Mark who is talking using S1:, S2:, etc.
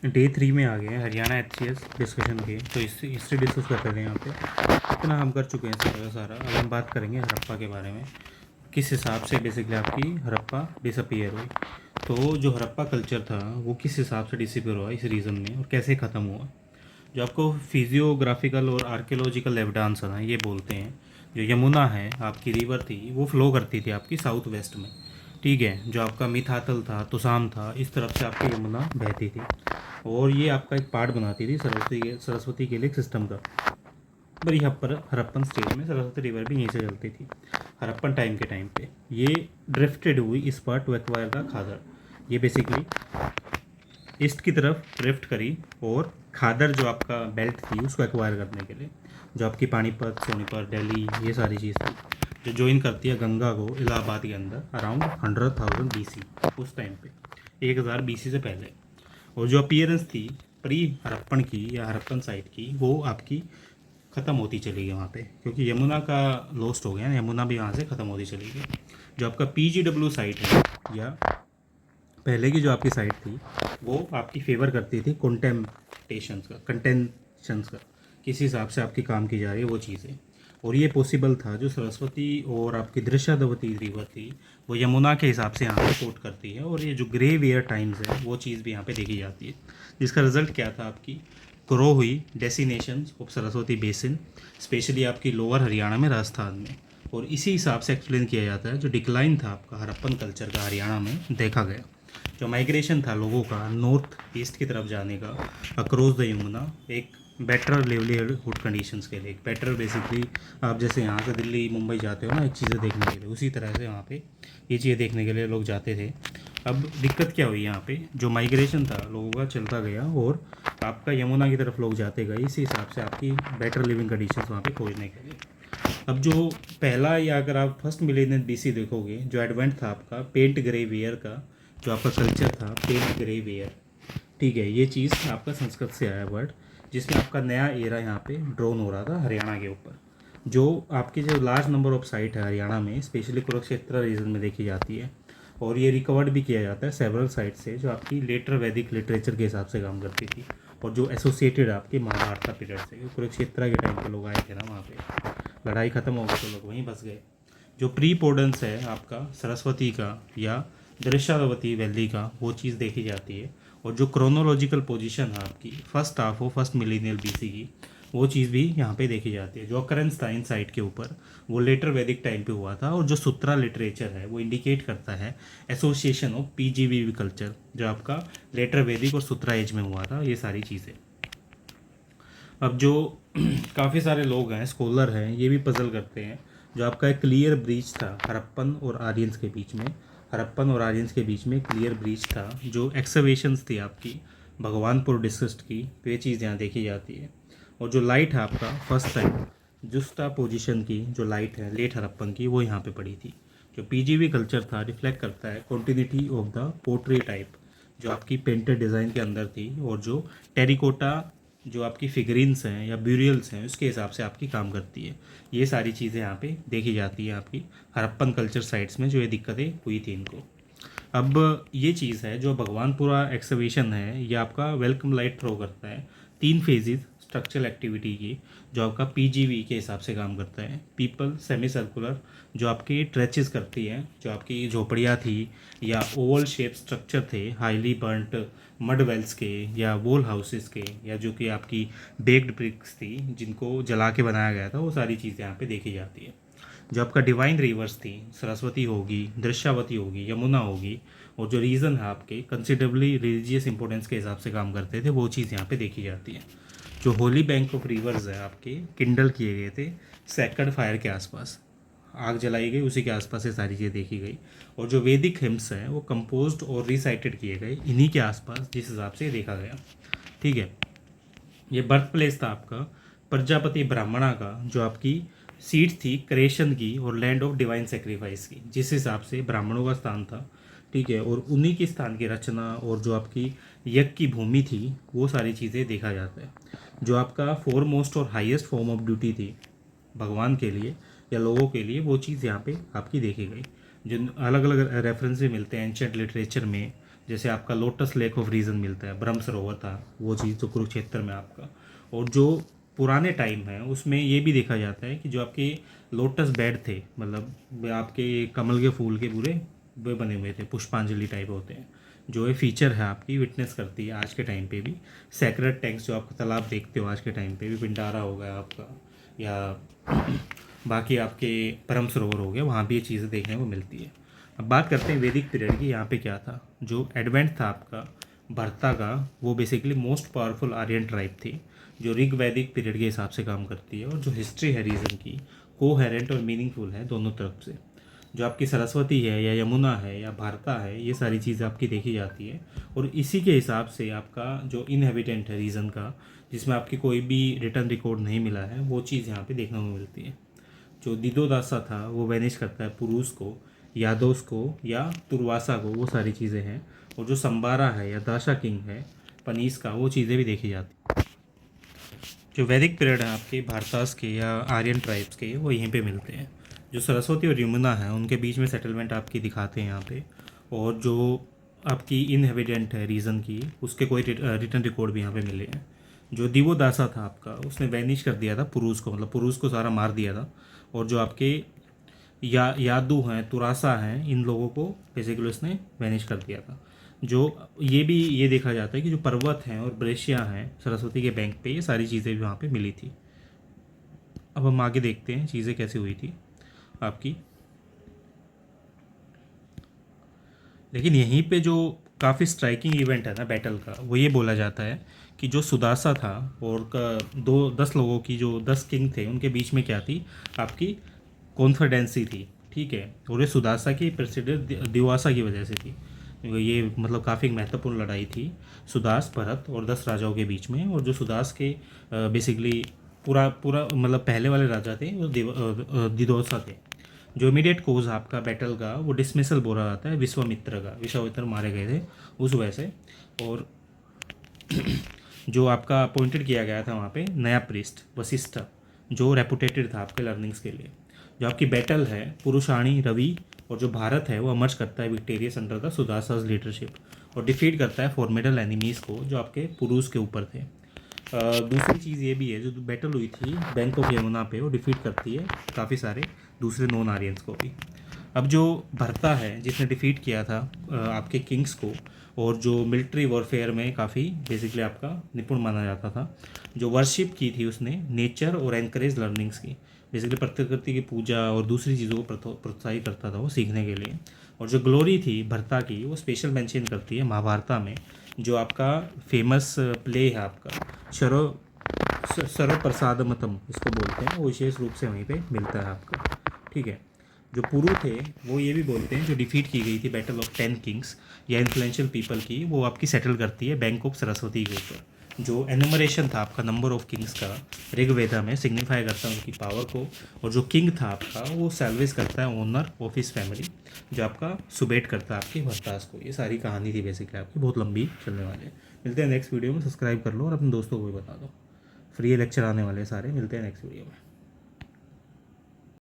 S1: Day 3 में आ गए हैं हरियाणा HCS डिस्कशन के। तो इससे इससे डिस्कस करते थे यहाँ पे। इतना हम कर चुके हैं सारा का सारा। अब हम बात करेंगे हड़प्पा के बारे में, किस हिसाब से बेसिकली आपकी हड़प्पा डिसअपियर हुई। तो जो हड़प्पा कल्चर था वो किस हिसाब से डिसअपियर हुआ इस रीज़न में, और कैसे ख़त्म हुआ। जो आपको फिजियोग्राफिकल और आर्कियोलॉजिकल एविडेंस है ना, ये बोलते हैं जो यमुना है आपकी रिवर थी, वो फ्लो करती थी आपकी साउथ वेस्ट में। ठीक है, जो आपका मिथातल था, तुसाम था, इस तरफ से आपकी यमुना बहती थी। और ये आपका एक पार्ट बनाती थी सरस्वती के लिए एक सिस्टम का। पर यहाँ पर हड़प्पन स्टेज में सरस्वती रिवर भी यहीं से चलती थी। हड़प्पन टाइम के टाइम पे ये ड्रिफ्टेड हुई इस पर टू एक्वायर द खादर। ये बेसिकली ईस्ट की तरफ ड्रिफ्ट करी, और खादर जो आपका बेल्ट थी उसको एक्वायर करने के लिए, जो आपकी पानीपत, सोनीपत, दिल्ली, ये सारी चीज़ थी, जो ज्वाइन करती है गंगा को इलाहाबाद के अंदर अराउंड 100,000 BC, उस टाइम पे 1000 BC से पहले। और जो अपीयरेंस थी प्री हड़प्पन की या हड़प्पन साइट की, वो आपकी ख़त्म होती चली गई वहाँ पे, क्योंकि यमुना का लॉस्ट हो गया ना, यमुना भी वहाँ से ख़त्म होती चली गई। जो आपका PGW साइट है, या पहले की जो आपकी साइट थी, वो आपकी फेवर करती थी कंटेंशंस का, किस हिसाब से आपकी काम की जा रही है वो चीज़ें। और ये पॉसिबल था, जो सरस्वती और आपकी दृश्यावती रिवर थी वो यमुना के हिसाब से यहाँ पे कोट करती है, और ये जो ग्रे वेयर टाइम्स है वो चीज़ भी यहाँ पे देखी जाती है। जिसका रिजल्ट क्या था, आपकी ग्रो हुई डेसिनेशंस ऑफ सरस्वती बेसिन, स्पेशली आपकी लोअर हरियाणा में, राजस्थान में। और इसी हिसाब से एक्सप्लेन किया जाता है जो डिक्लाइन था आपका हड़प्पन कल्चर का हरियाणा में देखा गया। जो माइग्रेशन था लोगों का नॉर्थ ईस्ट की तरफ जाने का अक्रॉस द यमुना, एक बेटर लिवलीहुड कंडीशंस के लिए, एक बेटर बेसिकली आप जैसे यहाँ से दिल्ली मुंबई जाते हो ना एक चीज़ें देखने के लिए, उसी तरह से वहाँ पे ये चीज़ें देखने के लिए लोग जाते थे। अब दिक्कत क्या हुई, यहाँ पे जो माइग्रेशन था लोगों का चलता गया, और आपका यमुना की तरफ लोग जाते गए, इसी हिसाब से आपकी बेटर लिविंग कंडीशंस वहाँ पे खोजने के लिए। अब जो पहला, या अगर आप फर्स्ट मिलेनियम BC देखोगे, जो एडवेंट था आपका पेंट ग्रे वेयर का, जो आपका कल्चर था पेंट ग्रे वेयर। ठीक है, ये चीज़ आपका संस्कृत से आया वर्ड, जिसमें आपका नया एरा यहाँ पे ड्रोन हो रहा था हरियाणा के ऊपर। जो आपकी जो लार्ज नंबर ऑफ साइट है हरियाणा में, स्पेशली कुरुक्षेत्र रीजन में देखी जाती है, और ये रिकवर्ड भी किया जाता है सेवरल साइट से, जो आपकी लेटर वैदिक लिटरेचर के हिसाब से काम करती थी, और जो एसोसिएटेड आपके महाभारत पीरियड से, कुरुक्षेत्र के टाइम पे लोग आए थे ना वहाँ पे, लड़ाई ख़त्म हो गई तो लोग वहीं बस गए। जो प्री पोर्डेंस है आपका सरस्वती का या दृश्यावती वैली का, वो चीज़ देखी जाती है। और जो क्रोनोलॉजिकल पोजीशन है आपकी फर्स्ट हाफ हो फर्स्ट मिलीनियल BC की, वो चीज़ भी यहाँ पे देखी जाती है। जो अकरेंस था इन साइट के ऊपर, वो लेटर वैदिक टाइम पे हुआ था। और जो सूत्रा लिटरेचर है वो इंडिकेट करता है एसोसिएशन ऑफ PGV कल्चर, जो आपका लेटर वैदिक और सूत्रा एज में हुआ था, ये सारी चीज़ें। अब जो काफ़ी सारे लोग हैं, स्कॉलर हैं, ये भी पजल करते हैं। जो आपका एक क्लियर ब्रीच था हड़प्पन और आर्यंस के बीच में, हड़प्पन और आर्यंस के बीच में क्लियर ब्रीच था, जो एक्सकवेशंस थी आपकी भगवानपुर डिस्ट्रिक्ट की, तो ये चीज़ यहाँ देखी जाती है। और जो लाइट है आपका फर्स्ट टाइम जुस्टा पोजीशन की, जो लाइट है लेट हड़प्पन की, वो यहाँ पे पड़ी थी। जो PGV कल्चर था रिफ्लेक्ट करता है continuity of the pottery type, जो आपकी पेंटेड डिज़ाइन के अंदर थी, और जो टेरिकोटा जो आपकी फिगरिन्स हैं या ब्यूरियल्स हैं उसके हिसाब से आपकी काम करती है। ये सारी चीज़ें यहाँ पे देखी जाती है आपकी हड़प्पन कल्चर साइट्स में, जो ये दिक्कतें हुई थी इनको। अब ये चीज़ है जो भगवानपुरा एक्सकवेशन है, ये आपका वेलकम लाइट थ्रो करता है 3 फेजेस स्ट्रक्चरल एक्टिविटी की, जो आपका PGV के हिसाब से काम करता है। पीपल सेमी सर्कुलर, जो आपकी ट्रेचेस करती है, जो आपकी झोपड़ियाँ थी या ओवल शेप स्ट्रक्चर थे हाईली बर्नट मड वेल्स के या वॉल हाउसेस के, या जो कि आपकी बेक्ड ब्रिक्स थी जिनको जला के बनाया गया था, वो सारी चीज़ें यहाँ पे देखी जाती है। जो आपका डिवाइन रिवर्स थी, सरस्वती होगी, दृश्यावती होगी, यमुना होगी, और जो रीज़न है आपके कंसिडरेबली रिलीजियस इंपॉर्टेंस के हिसाब से काम करते थे, वो चीज़ यहाँ पे देखी जाती है। जो होली बैंक ऑफ रिवर्स है आपके किंडल किए गए थे सेक्रेड फायर के आसपास, आग जलाई गई उसी के आसपास ये सारी चीज़ें देखी गई। और जो वैदिक हिम्स हैं वो कंपोज्ड और रिसाइटेड किए गए इन्हीं के आसपास, जिस हिसाब से देखा गया। ठीक है, ये बर्थ प्लेस था आपका प्रजापति ब्राह्मणा का, जो आपकी सीट थी क्रिएशन की और लैंड ऑफ डिवाइन सेक्रीफाइस की, जिस हिसाब से ब्राह्मणों का स्थान था। ठीक है, और उन्हीं की स्थान की रचना और जो आपकी यज्ञ की भूमि थी, वो सारी चीज़ें देखा जाता है। जो आपका फोरमोस्ट और हाईएस्ट फॉर्म ऑफ ड्यूटी थी भगवान के लिए या लोगों के लिए, वो चीज़ यहाँ पे आपकी देखी गई। जो अलग अलग रेफरेंस भी मिलते हैं एंशियंट लिटरेचर में, जैसे आपका लोटस लेक ऑफ रीज़न मिलता है, ब्रह्म सरोवर था वो चीज़ जो कुरुक्षेत्र में आपका। और जो पुराने टाइम है उसमें ये भी देखा जाता है कि जो आपके लोटस बेड थे, मतलब आपके कमल के फूल के पूरे वे बने हुए थे, पुष्पांजलि टाइप होते हैं, जो ये फीचर है आपकी विटनेस करती है आज के टाइम पे भी। सेक्रेड टैंक्स जो आपका तालाब देखते हो आज के टाइम पे भी, पिंडारा हो गया आपका या बाकी आपके परम सरोवर हो गया, वहाँ भी ये चीज़ें देखने को मिलती है। अब बात करते हैं वैदिक पीरियड की। यहाँ पे क्या था, जो एडवेंट था आपका भरता का, वो basically most powerful Aryan tribe थी जो ऋग वैदिक पीरियड के हिसाब से काम करती है। और जो हिस्ट्री है रीजन की कोहेरेंट और मीनिंगफुल है दोनों तरफ से। जो आपकी सरस्वती है या यमुना है या भारता है, ये सारी चीज़ें आपकी देखी जाती है। और इसी के हिसाब से आपका जो इनहेबिटेंट है रीजन का, जिसमें आपकी कोई भी रिटर्न रिकॉर्ड नहीं मिला है, वो चीज़ यहाँ पे देखने को मिलती है। जो दिदोदासा था वो वैनिश करता है पुरुष को, यादोस को या तुर्वासा को, वो सारी चीज़ें हैं। और जो संबारा है या दाशा किंग है पनीस का, वो चीज़ें भी देखी जाती हैं। जो वैदिक पीरियड है आपके भारतास के या आर्यन ट्राइब्स के, वो यहीं पे मिलते हैं। जो सरस्वती और यमुना है उनके बीच में सेटलमेंट आपकी दिखाते हैं यहाँ पे। और जो आपकी इनहेबिटेंट है रीजन की, उसके कोई रिटर्न रिकॉर्ड भी यहाँ पे मिले हैं। जो दिवोदासा था आपका, उसने वैनिश कर दिया था पुरुष को, मतलब पुरुष को सारा मार दिया था। और जो आपके यादू हैं, तुरासा हैं, इन लोगों को बेसिकली उसने वैनिश कर दिया था। जो ये भी ये देखा जाता है कि जो पर्वत हैं और ब्रेशिया हैं सरस्वती के बैंक पे, ये सारी चीज़ें भी वहाँ पे मिली थी। अब हम आगे देखते हैं चीज़ें कैसे हुई थी आपकी। लेकिन यहीं पे जो काफ़ी स्ट्राइकिंग इवेंट है ना बैटल का, वो ये बोला जाता है कि जो सुदासा था और का 10 लोगों की, जो 10 किंग थे, उनके बीच में क्या थी आपकी कॉन्फिडेंसी थी, ठीक है। और ये सुदासा की प्रेसिडेंट दिवासा की वजह से थी। ये मतलब काफ़ी महत्वपूर्ण लड़ाई थी सुदास, भरत और 10 राजाओं के बीच में। और जो सुदास के बेसिकली पूरा पूरा मतलब पहले वाले राजा थे वो दिदोसा थे। जो इमीडिएट कोज आपका बैटल का वो डिसमिसल बोला जाता है विश्वामित्र का, विश्वामित्र मारे गए थे उस वजह से। और जो आपका अपॉइंटेड किया गया था वहाँ पे नया प्रीस्ट वशिष्ठ, जो रेपुटेटेड था आपके लर्निंग्स के लिए। जो आपकी बैटल है पुरुषाणी रवि और जो भारत है वो अमर्ज करता है विक्टोरियस अंडर द सुदासास लीडरशिप और डिफीट करता है फॉर्मेडल एनिमीज़ को जो आपके पुरुष के ऊपर थे। दूसरी चीज़ ये भी है, जो बैटल हुई थी बैंक ऑफ यमुना पे, वो डिफीट करती है काफ़ी सारे दूसरे नॉन आर्यंस को भी। अब जो भरता है जिसने डिफीट किया था आपके किंग्स को, और जो मिलिट्री वॉरफेयर में काफ़ी बेसिकली आपका निपुण माना जाता था, जो वर्शिप की थी उसने नेचर और एनकरेज लर्निंग्स की, बेसिकली प्रकृति की पूजा और दूसरी चीज़ों को प्रोत्साहित करता था वो सीखने के लिए। और जो ग्लोरी थी भरता की, वो स्पेशल मेंशन करती है महाभारता में, जो आपका फेमस प्ले है आपका सर्व प्रसादमतम इसको बोलते हैं, वो विशेष रूप से वहीं पे मिलता है आपका, ठीक है। जो पुरु थे वो ये भी बोलते हैं, जो डिफीट की गई थी बैटल ऑफ 10 किंग्स या इन्फ्लुएंशियल पीपल की, वो आपकी सेटल करती है बैंक ऑफ सरस्वती के ऊपर। जो एनुमरेशन था आपका नंबर ऑफ किंग्स का ऋग्वेदा में सिग्निफाई करता है उनकी पावर को। और जो किंग था आपका वो सैल्वेज करता है ओनर ऑफ हिस फैमिली, जो आपका सुबेट करता है आपके भरतास को। ये सारी कहानी थी बेसिकली आपकी, बहुत लंबी चलने वाले हैं। मिलते हैं नेक्स्ट वीडियो में, सब्सक्राइब कर लो और अपने दोस्तों को भी बता दो। फ्री लेक्चर आने वाले सारे, मिलते हैं नेक्स्ट वीडियो में।